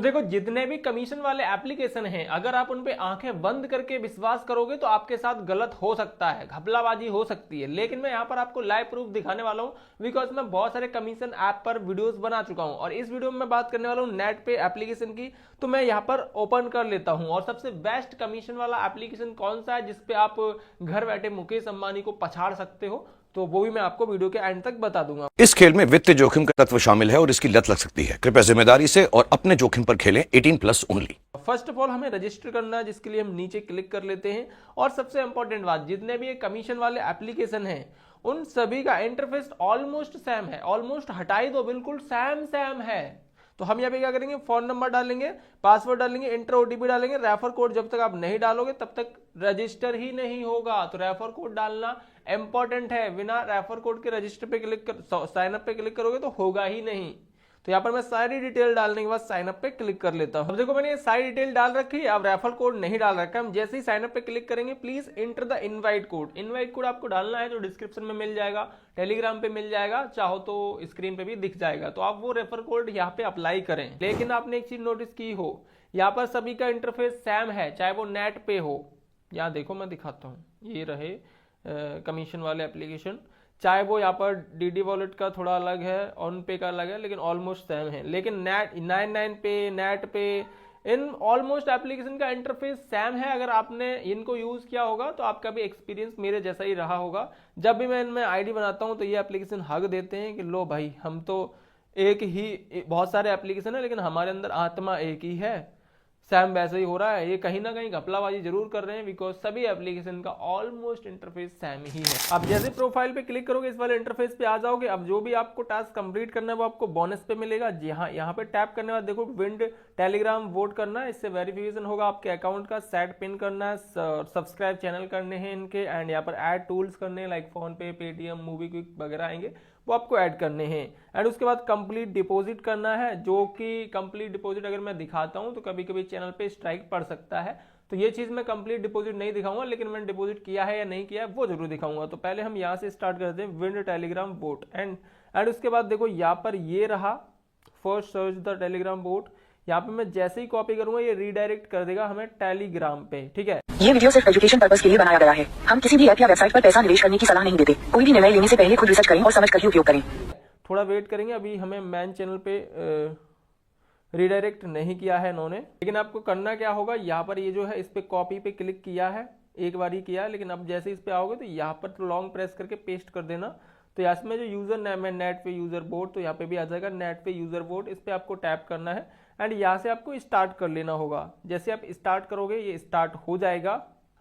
तो देखो, जितने भी कमीशन वाले एप्लीकेशन हैं, अगर आप उन पे आंखें बंद करके विश्वास करोगे तो आपके साथ गलत हो सकता है, घपलाबाजी हो सकती है। लेकिन मैं यहाँ पर आपको लाइव प्रूफ दिखाने वाला हूँ, बिकॉज मैं बहुत सारे कमीशन ऐप पर वीडियोस बना चुका हूँ। और इस वीडियो में मैं बात करने वाला हूँ नेट पे एप्लीकेशन की। तो मैं यहाँ पर ओपन कर लेता हूँ, और सबसे बेस्ट कमीशन वाला एप्लीकेशन कौन सा है जिसपे आप घर बैठे मुकेश अंबानी को पछाड़ सकते हो, तो वो भी मैं आपको वीडियो के एंड तक बता दूंगा। इस खेल में वित्तीय जोखिम का तत्व शामिल है और इसकी लत लग सकती है। कृपया जिम्मेदारी से और अपने जोखिम पर खेलें। 18+ ओनली। फर्स्ट ऑफ ऑल हमें रजिस्टर करना है, जिसके लिए हम नीचे क्लिक कर लेते हैं। और सबसे इंपॉर्टेंट बात, जितने भी ये कमीशन वाले एप्लीकेशन हैं उन सभी का इंटरफेस ऑलमोस्ट सेम है। ऑलमोस्ट हटाई दो, बिल्कुल सेम है। तो हम यहाँ पे क्या करेंगे, फोन नंबर डालेंगे, पासवर्ड डालेंगे, इंटर ओटीपी डालेंगे। रेफर कोड जब तक आप नहीं डालोगे तब तक रजिस्टर ही नहीं होगा। तो रेफर कोड डालना इंपॉर्टेंट है। बिना रेफर कोड के रजिस्टर पे क्लिक कर, साइन अप पे क्लिक करोगे तो होगा ही नहीं। तो यहाँ पर मैं सारी डिटेल डालने के बाद साइन अप पे क्लिक कर लेता हूँ। अब देखो, मैंने ये सारी डिटेल डाल रखी है। अब रेफर कोड नहीं डाल रखा है। हम जैसे ही साइन अप पे क्लिक करेंगे, please enter the invite code. Invite code आपको डालना है, जो डिस्क्रिप्शन में मिल जाएगा, टेलीग्राम पे मिल जाएगा, चाहो तो स्क्रीन पे भी दिख जाएगा। तो आप वो रेफर कोड यहाँ पे अप्लाई करें। लेकिन आपने एक चीज नोटिस की हो, यहाँ पर सभी का इंटरफेस सेम है, चाहे वो नेट पे हो। यहाँ देखो, मैं दिखाता हूँ, ये रहे कमीशन वाले एप्लीकेशन। चाहे वो यहाँ पर डीडी वॉलेट का थोड़ा अलग है, ऑन पे का अलग है, लेकिन ऑलमोस्ट सेम है। लेकिन नेट 99 पे, नेट पे, इन ऑलमोस्ट एप्लीकेशन का इंटरफेस सेम है। अगर आपने इनको यूज किया होगा तो आपका भी एक्सपीरियंस मेरे जैसा ही रहा होगा। जब भी मैं इनमें आईडी बनाता हूँ तो ये एप्लीकेशन हक देते हैं कि लो भाई, हम तो एक ही, बहुत सारे एप्लीकेशन है लेकिन हमारे अंदर आत्मा एक ही है। सैम वैसे ही हो रहा है। ये कहीं ना कहीं घपलाबाजी जरूर कर रहे हैं, बिकॉज सभी एप्लीकेशन का ऑलमोस्ट इंटरफेस सेम ही है। अब जैसे प्रोफाइल पे क्लिक करोगे, इस वाले इंटरफेस पे आ जाओगे। अब जो भी आपको टास्क कंप्लीट करना है वो आपको बोनस पे मिलेगा। जी हाँ, यहाँ पे टैप करने बाद देखो, विंड टेलीग्राम वोट करना है, इससे वेरिफिकेशन होगा आपके अकाउंट का। सेट पिन करना है, सब्सक्राइब चैनल करने हैं इनके, एंड यहाँ पर ऐड टूल्स करने हैं, लाइक फोन पे, पेटीएम, मूवी क्विक वगैरह आएंगे, वो आपको ऐड करने हैं। एंड उसके बाद कंप्लीट डिपॉजिट करना है, जो कि कंप्लीट डिपॉजिट अगर मैं दिखाता हूं तो कभी कभी चैनल पे स्ट्राइक पड़ सकता है। तो ये चीज मैं कंप्लीट डिपॉजिट नहीं दिखाऊंगा, लेकिन मैंने डिपॉजिट किया है या नहीं किया है वो जरूर दिखाऊंगा। तो पहले हम यहाँ से स्टार्ट करते हैं, विंड टेलीग्राम बोट। एंड उसके बाद देखो, यहाँ पर ये रहा first search the Telegram boat. यहाँ पे मैं जैसे ही कॉपी करूंगा ये रीडायरेक्ट कर देगा हमें टेलीग्राम पे। ठीक है, ये वीडियो सिर्फ एजुकेशन पर्पस के लिए बनाया गया है। हम किसी भी ऐप या वेबसाइट पर पैसा निवेश करने की सलाह नहीं देते। कोई भी निर्णय लेने से पहले खुद रिसर्च करें और समझ कर ही उपयोग करें। थोड़ा वेट करेंगे, अभी हमें मैन चैनल पे रीडायरेक्ट नहीं किया है इन्होंने। लेकिन आपको करना क्या होगा, यहाँ पर ये जो है इस पे कॉपी पे क्लिक किया है, एक बार ही किया है, लेकिन अब जैसे इस पे आओगे तो यहाँ पर तो लॉन्ग प्रेस करके पेस्ट कर देना। तो यहाँ में जो यूजर नेम है नेट पे यूजर बोर्ड, तो यहाँ पे भी आ जाएगा नेट पे यूजर बोर्ड। इस पे आपको टैप करना है एंड यहाँ से आपको स्टार्ट कर लेना होगा। जैसे आप स्टार्ट करोगे ये स्टार्ट हो जाएगा।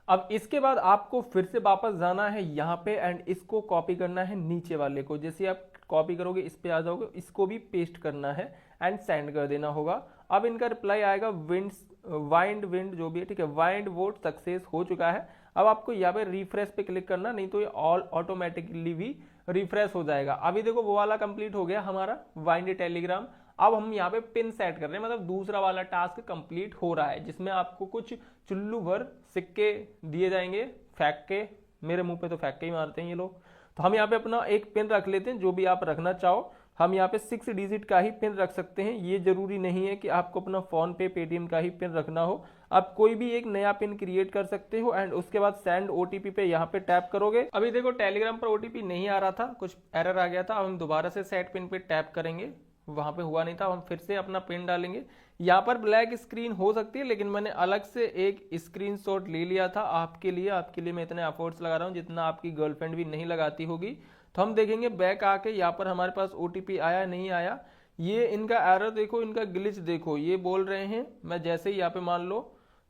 अब इसके बाद आपको फिर से वापस जाना है यहाँ पे एंड इसको कॉपी करना है नीचे वाले को। जैसे आप कॉपी करोगे इस पे आ जाओगे, इसको भी पेस्ट करना है एंड सेंड कर देना होगा। अब इनका रिप्लाई आएगा विंड जो भी है, ठीक है, वाइंड वोट सक्सेस हो चुका है। अब आपको यहाँ पे रिफ्रेश पे क्लिक करना, नहीं तो ये ऑल ऑटोमेटिकली भी रिफ्रेश हो जाएगा। अभी देखो वो वाला कंप्लीट हो गया हमारा वाइंड टेलीग्राम। अब हम यहाँ पे पिन सेट कर रहे हैं, मतलब दूसरा वाला टास्क कंप्लीट हो रहा है, जिसमें आपको कुछ चुल्लू भर सिक्के दिए जाएंगे फेंक के। मेरे मुंह पे तो फेंक के ही मारते हैं ये लोग। तो हम यहाँ पे अपना एक पिन रख लेते हैं, जो भी आप रखना चाहो। हम यहाँ पे 6 डिजिट का ही पिन रख सकते हैं, ये जरूरी नहीं है कि आपको अपना फोन पे, पेटीएम का ही पिन रखना हो। आप कोई भी एक नया पिन क्रिएट कर सकते हो। एंड उसके बाद सेंड ओटीपी पे यहाँ पे टैप करोगे। अभी देखो टेलीग्राम पर ओटीपी नहीं आ रहा था, कुछ एरर आ गया था। अब हम दोबारा से सेट पिन पे टैप करेंगे, वहां पे हुआ नहीं था। हम फिर से अपना पिन डालेंगे। यहाँ पर ब्लैक स्क्रीन हो सकती है, लेकिन मैंने अलग से एक स्क्रीनशॉट ले लिया था आपके लिए मैं इतने एफर्ट्स लगा रहा हूँ जितना आपकी गर्लफ्रेंड भी नहीं लगाती होगी। तो हम देखेंगे बैक आके यहाँ पर हमारे पास ओटीपी आया नहीं आया। ये इनका एरर देखो, इनका ग्लिच देखो, ये बोल रहे हैं। मैं जैसे ही यहाँ पे मान लो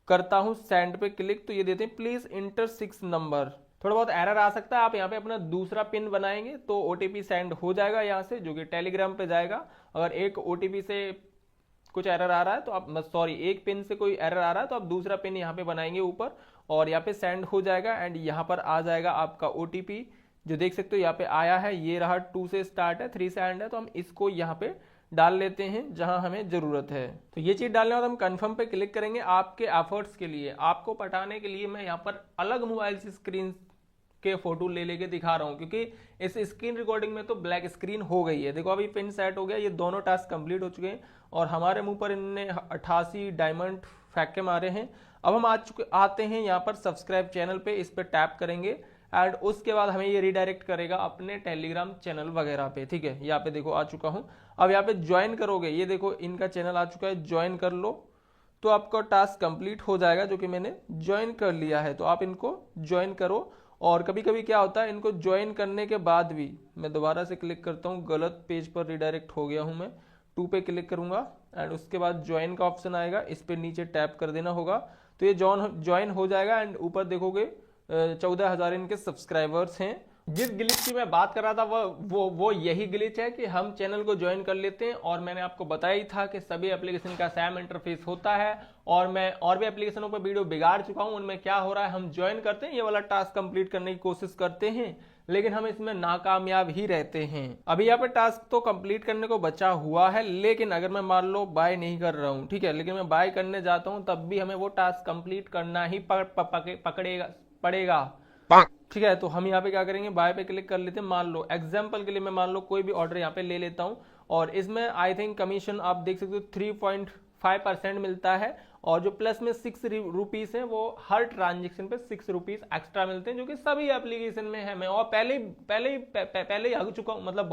करता हूँ सेंड पे क्लिक, तो ये देते हैं प्लीज इंटर 6 नंबर। थोड़ा बहुत एरर आ सकता है। आप यहाँ पे अपना दूसरा पिन बनाएंगे तो ओटीपी सेंड हो जाएगा यहाँ से, जो कि टेलीग्राम पे जाएगा। अगर एक ओटीपी से कुछ एरर आ रहा है तो आप, सॉरी, एक पिन से कोई एरर आ रहा है तो आप दूसरा पिन यहाँ पे बनाएंगे ऊपर, और यहाँ पे सेंड हो जाएगा। एंड यहाँ पर आ जाएगा आपका ओटीपी, जो देख सकते हो यहाँ पे आया है। ये रहा, 2 से स्टार्ट है, 3 से एंड है। तो हम इसको यहाँ पे डाल लेते हैं जहां हमें जरूरत है। तो ये चीज डालने के बाद हम कंफर्म पे क्लिक करेंगे। आपके एफर्ट्स के लिए, आपको पटाने के लिए मैं यहाँ पर अलग मोबाइल से स्क्रीन के फोटो ले लेके दिखा रहा हूँ, क्योंकि इस स्क्रीन रिकॉर्डिंग में तो ब्लैक स्क्रीन हो गई है। देखो अभी पिन सेट हो गया, ये दोनों टास्क कंप्लीट हो चुके हैं। और हमारे मुंह पर इनने 88 डायमंड फेंक के मारे हैं। अब हम आते हैं यहाँ पर सब्सक्राइब चैनल पे, इस पे टैप करेंगे एंड उसके बाद हमें ये रिडायरेक्ट करेगा अपने टेलीग्राम चैनल वगैरह पे। ठीक है, यहाँ पे देखो आ चुका हूँ। अब यहाँ पे ज्वाइन करोगे, ये देखो इनका चैनल आ चुका है, ज्वाइन कर लो तो आपका टास्क कंप्लीट हो जाएगा, जो कि मैंने ज्वाइन कर लिया है। तो आप इनको ज्वाइन करो। और कभी कभी क्या होता है, इनको ज्वाइन करने के बाद भी मैं दोबारा से क्लिक करता हूँ, गलत पेज पर रिडायरेक्ट हो गया हूँ मैं। 2 पे क्लिक करूंगा एंड उसके बाद ज्वाइन का ऑप्शन आएगा, इस पे नीचे टैप कर देना होगा तो ये ज्वाइन हो जाएगा। एंड ऊपर देखोगे 14,000 इनके सब्सक्राइबर्स हैं। जिस ग्लिच की मैं बात कर रहा था वो यही ग्लिच है कि हम चैनल को ज्वाइन कर लेते हैं। और मैंने आपको बताया ही था कि सभी एप्लीकेशन का सेम इंटरफेस होता है और मैं और भी एप्लीकेशनों पर वीडियो बिगाड़ चुका हूं, उनमें क्या हो रहा है, हम ज्वाइन करते हैं, ये वाला टास्क कंप्लीट करने की कोशिश करते हैं, लेकिन हम इसमें नाकामयाब ही रहते हैं। अभी यहाँ पे टास्क तो कंप्लीट करने को बचा हुआ है, लेकिन अगर मैं मान लो बाय नहीं कर रहा हूँ, ठीक है, लेकिन मैं बाय करने जाता हूँ तब भी हमें वो टास्क कंप्लीट करना ही पड़ेगा। ठीक है, तो हम यहाँ पे क्या करेंगे, बाय पे क्लिक कर लेते हैं। मान लो एग्जाम्पल के लिए मैं मान लो कोई भी ऑर्डर यहाँ पे ले लेता हूँ और इसमें आई थिंक कमीशन आप देख सकते हो 3.5% मिलता है और जो प्लस में 6 रुपीज है वो हर ट्रांजेक्शन पे 6 रुपीज एक्स्ट्रा मिलते हैं, जो कि सभी एप्लीकेशन में है। मैं और पहले ही हग चुका हूँ, मतलब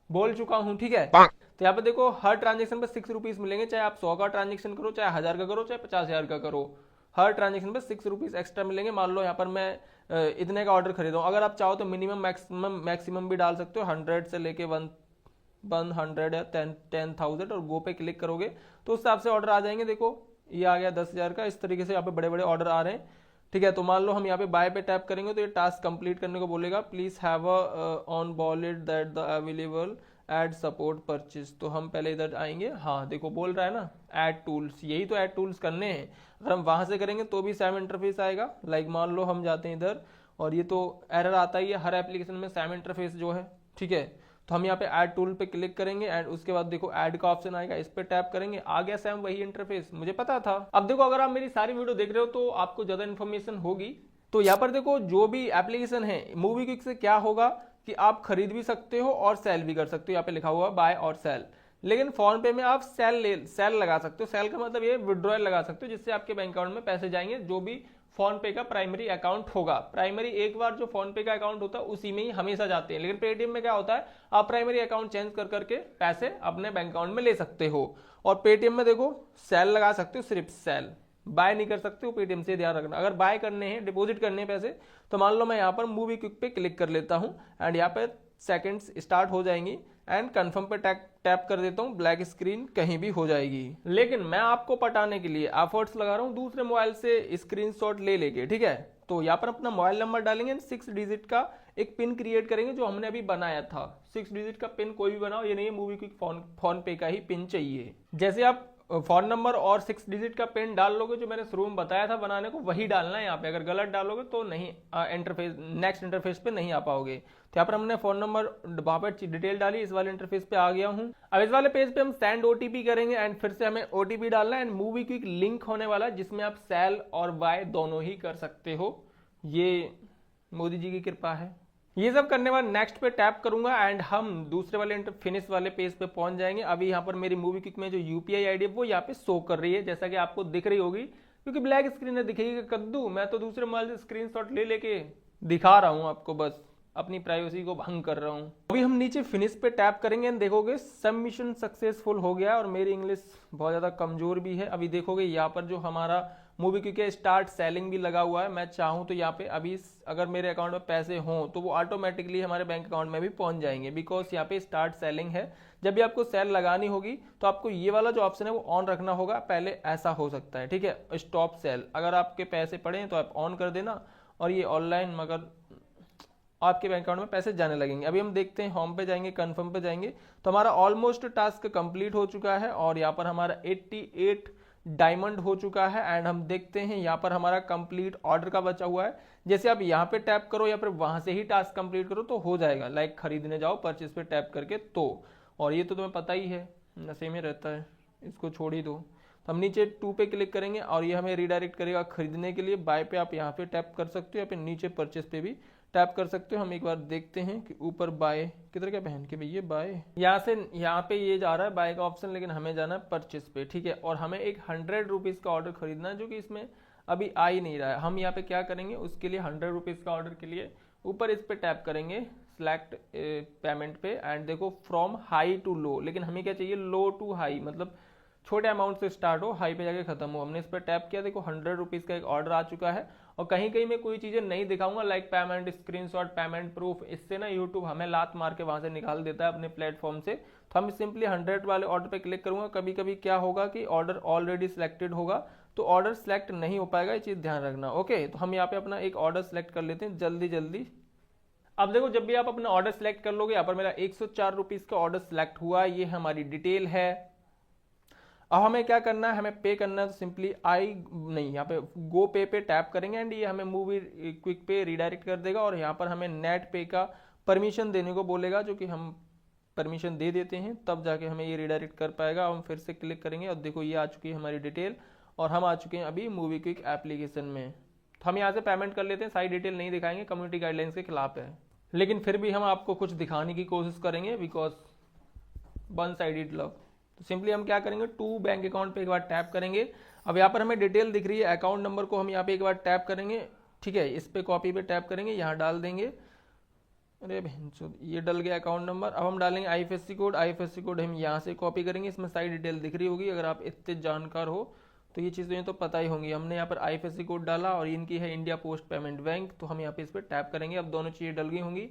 बोल चुका हूँ। ठीक है, तो यहाँ पे देखो हर ट्रांजेक्शन पे 6 रुपीज मिलेंगे, चाहे आप 100 का ट्रांजेक्शन करो, चाहे 1000 का करो, चाहे 50,000 का करो, हर ट्रांजेक्शन पे 6 रुपीज एक्स्ट्रा मिलेंगे। मान लो यहाँ पर मैं इतने का ऑर्डर खरीदा हूँ, अगर आप चाहो तो मिनिमम मैक्सिमम भी डाल सकते हो, 100 से लेके 100 या 10,000 और गो पे क्लिक करोगे तो उस हिसाब से ऑर्डर आ जाएंगे। देखो ये आ गया 10,000 का, इस तरीके से यहाँ पे बड़े बड़े ऑर्डर आ रहे हैं। ठीक है, तो मान लो हम यहाँ पे बाय पे टैप करेंगे तो ये टास्क कंप्लीट करने को बोलेगा, please have on ballot that the available add support purchase. तो हम पहले इधर आएंगे, हाँ देखो बोल रहा है ना ऐड टूल्स, यही तो ऐड टूल्स करने हैं। अगर हम वहां से करेंगे तो भी सेम इंटरफेस आएगा। लाइक मान लो हम जाते हैं इधर और ये तो एरर आता ही है हर एप्लीकेशन में सेम इंटरफेस जो है। ठीक है, तो हम यहाँ पे ऐड टूल पे क्लिक करेंगे एंड उसके बाद देखो ऐड का ऑप्शन आएगा, इस पे टैप करेंगे, आ गया सेम वही इंटरफेस, मुझे पता था। अब देखो अगर आप मेरी सारी वीडियो देख रहे हो तो आपको ज्यादा इन्फॉर्मेशन होगी। तो यहाँ पर देखो जो भी एप्लीकेशन है मूवी क्विक से क्या होगा कि आप खरीद भी सकते हो और सेल भी कर सकते हो, यहाँ पे लिखा हुआ बाय और सेल। लेकिन फोन पे में आप सेल लगा सकते हो। सेल का मतलब ये विड्रॉयल लगा सकते हो, जिससे आपके बैंक अकाउंट में पैसे जाएंगे, जो भी फोन पे का प्राइमरी अकाउंट होगा। प्राइमरी एक बार जो फोन पे का अकाउंट होता है उसी में ही हमेशा जाते हैं। लेकिन पेटीएम में क्या होता है, आप प्राइमरी अकाउंट चेंज कर करके पैसे अपने बैंक अकाउंट में ले सकते हो। और पेटीएम में देखो सेल लगा सकते हो, सिर्फ सेल, बाय नहीं कर सकते हो पेटीएम से, ध्यान रखना। अगर बाय करने हैं, डिपॉजिट करने हैं पैसे, तो मान लो मैं यहाँ पर मूवी क्विक पे क्लिक कर लेता हूँ एंड यहाँ पर सेकंड्स स्टार्ट हो जाएंगी एंड कंफर्म पे टैप कर देता हूँ, ब्लैक स्क्रीन कहीं भी हो जाएगी। लेकिन मैं आपको पटाने के लिए एफर्ट्स लगा रहा हूँ दूसरे मोबाइल से स्क्रीनशॉट ले लेके। ठीक है, तो यहाँ पर अपना मोबाइल नंबर डालेंगे, 6 डिजिट का एक पिन क्रिएट करेंगे जो हमने अभी बनाया था। 6 डिजिट का पिन कोई भी बनाओ, ये नहीं है मूवी क्विक फोन पे का ही पिन चाहिए। जैसे आप फोन नंबर और 6 डिजिट का पिन डाल लोगे, जो मैंने शुरू में बताया था बनाने को, वही डालना है यहाँ पे। अगर गलत डालोगे तो नहीं इंटरफेस, नेक्स्ट इंटरफेस पे नहीं आ पाओगे। तो यहाँ पर हमने फोन नंबर वहां पर डिटेल डाली, इस वाले इंटरफेस पे आ गया हूँ। अब इस वाले पेज पे हम सेंड ओटीपी करेंगे एंड फिर से हमें ओटीपी डालना है एंड मूवी क्विक लिंक होने वाला है, जिसमें आप सेल और बाय दोनों ही कर सकते हो। ये मोदी जी की कृपा है। ये सब करने बाद नेक्स्ट पे टैप करूंगा एंड हम दूसरे वाले फिनिश वाले पेज पे पहुंच जाएंगे। अभी यहाँ पर मेरी मूवी क्विक में जो यूपीआई आईडी है वो यहाँ पे शो कर रही है, जैसा कि आपको दिख रही होगी, क्योंकि ब्लैक स्क्रीन है, दिखेगी कद्दू। मैं तो दूसरे मोबाइल से स्क्रीनशॉट ले लेके दिखा रहा हूँ आपको, बस अपनी प्राइवेसी को भंग कर रहा हूँ। अभी हम नीचे फिनिश पे टैप करेंगे एंड देखोगे सबमिशन सक्सेसफुल हो गया। और मेरी इंग्लिश बहुत ज्यादा कमजोर भी है। अभी देखोगे यहाँ पर जो हमारा मूवी क्विक स्टार्ट सेलिंग भी लगा हुआ है। मैं चाहूँ तो यहाँ पे अभी अगर मेरे अकाउंट में पैसे हों तो वो ऑटोमेटिकली हमारे बैंक अकाउंट में भी पहुंच जाएंगे, बिकॉज यहाँ पे स्टार्ट सेलिंग है। जब भी आपको सेल लगानी होगी तो आपको ये वाला जो ऑप्शन है वो ऑन रखना होगा। पहले ऐसा हो सकता है, ठीक है, स्टॉप सेल, अगर आपके पैसे पड़े हैं तो आप ऑन कर देना और ये ऑनलाइन, मगर आपके बैंक अकाउंट में पैसे जाने लगेंगे। अभी हम देखते हैं, होम पे जाएंगे, कंफर्म पे जाएंगे, तो हमारा ऑलमोस्ट टास्क कंप्लीट हो चुका है और यहाँ पर हमारा 88 डायमंड हो चुका है। एंड हम देखते हैं यहाँ पर हमारा कंप्लीट ऑर्डर का बचा हुआ है। जैसे आप यहाँ पे टैप करो या फिर वहां से ही टास्क कंप्लीट करो तो हो जाएगा। लाइक खरीदने जाओ परचेज पे टैप करके, तो और ये तो तुम्हें पता ही है, नशे में रहता है, इसको छोड़ ही दो। तो हम नीचे 2 पे क्लिक करेंगे और ये हमें रिडायरेक्ट करेगा खरीदने के लिए। बाय पे आप यहाँ पे टैप कर सकते हो या फिर नीचे परचेज पे भी टैप कर सकते हो। हम एक बार देखते हैं कि ऊपर बाय किधर क्या पहन के भैया बाय, यहाँ से यहाँ पे ये जा रहा है बाय का ऑप्शन, लेकिन हमें जाना है परचेस पे, ठीक है। और हमें एक 100 रुपीज़ का ऑर्डर खरीदना है जो कि इसमें अभी आ ही नहीं रहा है। हम यहाँ पे क्या करेंगे, उसके लिए 100 रुपीज़ का ऑर्डर के लिए ऊपर इस पे टैप करेंगे सिलेक्ट पेमेंट पे, एंड देखो फ्रॉम हाई टू लो, लेकिन हमें क्या चाहिए लो टू हाई, मतलब छोटे अमाउंट से स्टार्ट हो हाई पे जाके खत्म हो। हमने इस पर टैप किया, देखो 100 रुपीज़ का एक ऑर्डर आ चुका है। और कहीं कहीं मैं कोई चीज़ें नहीं दिखाऊंगा like payment screenshot, payment proof, इससे ना यूट्यूब हमें लात मार के वहाँ से निकाल देता है अपने प्लेटफॉर्म से। तो हम सिंपली 100 वाले ऑर्डर पे क्लिक करूंगा। कभी कभी क्या होगा कि ऑर्डर ऑलरेडी सिलेक्टेड होगा तो ऑर्डर सेलेक्ट नहीं हो पाएगा, ये चीज़ ध्यान रखना। ओके, तो हम यहाँ पे अपना एक ऑर्डर सेलेक्ट कर लेते हैं जल्दी जल्दी। अब देखो जब भी आप अपना ऑर्डर सेलेक्ट कर लोगे, यहाँ पर मेरा 104 रुपीज़ का ऑर्डर सेलेक्ट हुआ, ये हमारी डिटेल है। अब हमें क्या करना है, हमें पे करना है, तो सिंपली यहाँ पे गो पे टैप करेंगे एंड ये हमें मूवी क्विक पे रिडायरेक्ट कर देगा। और यहाँ पर हमें नेट पे का परमिशन देने को बोलेगा, जो कि हम परमिशन दे देते हैं तब जाके हमें ये रिडायरेक्ट कर पाएगा। हम फिर से क्लिक करेंगे और देखो ये आ चुकी है हमारी डिटेल और हम आ चुके हैं अभी मूवी क्विक एप्लीकेशन में। तो हम यहाँ से पेमेंट कर लेते हैं, सारी डिटेल नहीं दिखाएंगे, कम्युनिटी गाइडलाइंस के खिलाफ है, लेकिन फिर भी हम आपको कुछ दिखाने की कोशिश करेंगे बिकॉज वन साइडेड लव। तो सिंपली हम क्या करेंगे, टू बैंक अकाउंट पे एक बार टैप करेंगे। अब यहाँ पर हमें डिटेल दिख रही है, अकाउंट नंबर को हम यहाँ पे एक बार टैप करेंगे, ठीक है। इस पे कॉपी पे टैप करेंगे, यहाँ डाल देंगे, अरे बहन ये डल गया अकाउंट नंबर। अब हम डालेंगे IFSC कोड, IFSC कोड हम यहाँ से कॉपी करेंगे, इसमें सारी डिटेल दिख रही होगी। अगर आप इतने जानकार हो तो ये चीज़ें तो पता ही होंगी। हमने यहाँ पर IFSC कोड डाला और इनकी है इंडिया पोस्ट पेमेंट बैंक, तो हम यहाँ पे इस पर टैप करेंगे। अब दोनों चीज़ें डल गई होंगी,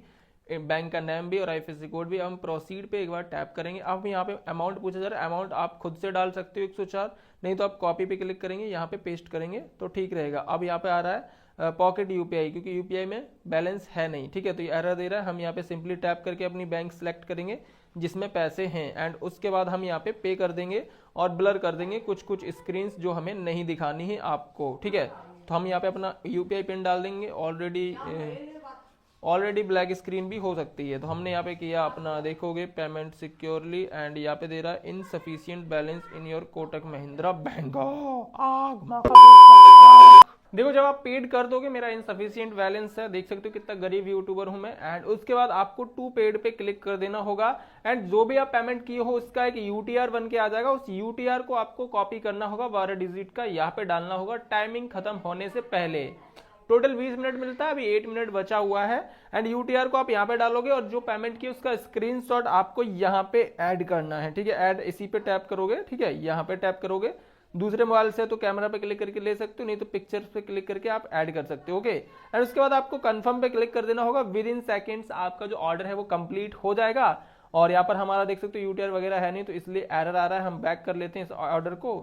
बैंक का नाम भी और IFSC कोड भी। हम प्रोसीड पे एक बार टैप करेंगे। अब यहाँ पे अमाउंट पूछा जा रहा है, अमाउंट आप खुद से डाल सकते हो 104, नहीं तो आप कॉपी पे क्लिक करेंगे, यहाँ पे पेस्ट करेंगे तो ठीक रहेगा। अब यहाँ पे आ रहा है पॉकेट UPI, क्योंकि UPI में बैलेंस है नहीं, ठीक है, तो ये एरर दे रहा है। हम यहाँ पे सिंपली टैप करके अपनी बैंक सेलेक्ट करेंगे जिसमें पैसे हैं एंड उसके बाद हम यहाँ पे कर देंगे और ब्लर कर देंगे कुछ स्क्रीन्स जो हमें नहीं दिखानी है आपको, ठीक है। तो हम यहाँ पे अपना UPI पिन डाल देंगे, ऑलरेडी ब्लैक स्क्रीन भी हो सकती है। तो हमने यहाँ पे किया अपना, देखोगे पेमेंट सिक्योरली एंड यहाँ पे दे रहा है insufficient balance in your Kotak Mahindra bank. देखो जब आप पेड कर दोगे, मेरा इनसफिशिएंट बैलेंस है, देख सकते हो कितना गरीब यूट्यूबर हूं मैं। एंड उसके बाद आपको टू पेड पे क्लिक कर देना होगा एंड जो भी आप पेमेंट किए हो उसका एक UTR बन के आ जाएगा। उस UTR को आपको कॉपी करना होगा 12 डिजिट का, यहाँ पे डालना होगा टाइमिंग खत्म होने से पहले। टोटल 20 मिनट मिलता है, अभी 8 मिनट बचा हुआ है एंड UTR को आप यहाँ पे डालोगे और जो पेमेंट किया उसका स्क्रीनशॉट आपको यहाँ पे ऐड करना है, ठीक है। ऐड इसी पे टैप करोगे, ठीक है, यहाँ पे टैप करोगे। दूसरे मोबाइल से तो कैमरा पे क्लिक करके ले सकते हो, नहीं तो पिक्चर्स पे क्लिक करके आप ऐड कर सकते हो, ओके। एंड उसके बाद आपको कंफर्म पे क्लिक कर देना होगा। विद इन सेकेंड्स आपका जो ऑर्डर है वो कंप्लीट हो जाएगा। और यहाँ पर हमारा देख सकते हो UTR वगैरह है नहीं, तो इसलिए एरर आ रहा है। हम बैक कर लेते हैं इस ऑर्डर को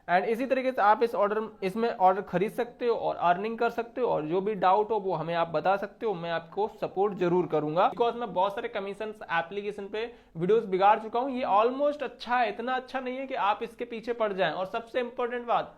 एंड इसी तरीके से आप इसमें ऑर्डर खरीद सकते हो और अर्निंग कर सकते हो। और जो भी डाउट हो वो हमें आप बता सकते हो, मैं आपको सपोर्ट जरूर करूंगा बिकॉज मैं बहुत सारे कमीशन एप्लीकेशन पे वीडियोस बिगाड़ चुका हूं। ये ऑलमोस्ट अच्छा है, इतना अच्छा नहीं है कि आप इसके पीछे पड़ जाएं। और सबसे इंपॉर्टेंट बात,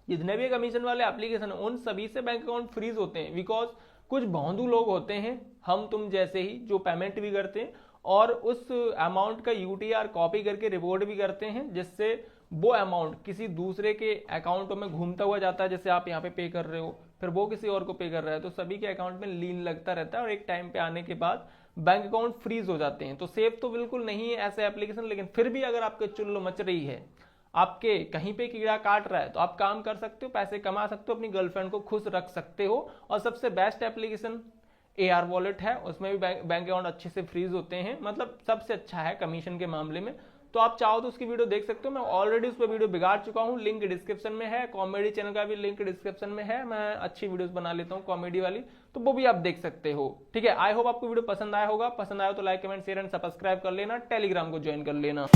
जितने भी कमीशन वाले एप्लीकेशन उन सभी से बैंक अकाउंट फ्रीज होते हैं बिकॉज कुछ भौंदू लोग होते हैं, हम तुम जैसे ही, जो पेमेंट भी करते हैं और उस अमाउंट का UTR कॉपी करके रिपोर्ट भी करते हैं, जिससे वो अमाउंट किसी दूसरे के अकाउंट में घूमता हुआ जाता है। जैसे आप यहाँ पे कर रहे हो, फिर वो किसी और को पे कर रहा है, तो सभी के अकाउंट में लीन लगता रहता है और एक टाइम पे आने के बाद बैंक अकाउंट फ्रीज हो जाते हैं। तो सेफ तो बिल्कुल नहीं है ऐसे एप्लीकेशन, लेकिन फिर भी अगर आपके चुल्लू मच रही है, आपके कहीं पे कीड़ा काट रहा है, तो आप काम कर सकते हो, पैसे कमा सकते हो, अपनी गर्लफ्रेंड को खुश रख सकते हो। और सबसे बेस्ट एप्लीकेशन AR वॉलेट है, उसमें भी बैंक अकाउंट अच्छे से फ्रीज होते हैं, मतलब सबसे अच्छा है कमीशन के मामले में। तो आप चाहो तो उसकी वीडियो देख सकते हो, मैं ऑलरेडी उस पर वीडियो बिगाड़ चुका हूँ, लिंक डिस्क्रिप्शन में है। कॉमेडी चैनल का भी लिंक डिस्क्रिप्शन में है, मैं अच्छी वीडियोस बना लेता हूँ कॉमेडी वाली, तो वो भी आप देख सकते हो, ठीक है। आई होप आपको वीडियो पसंद आया होगा, पसंद आया तो like comment share and subscribe कर लेना, टेलीग्राम को ज्वाइन कर लेना।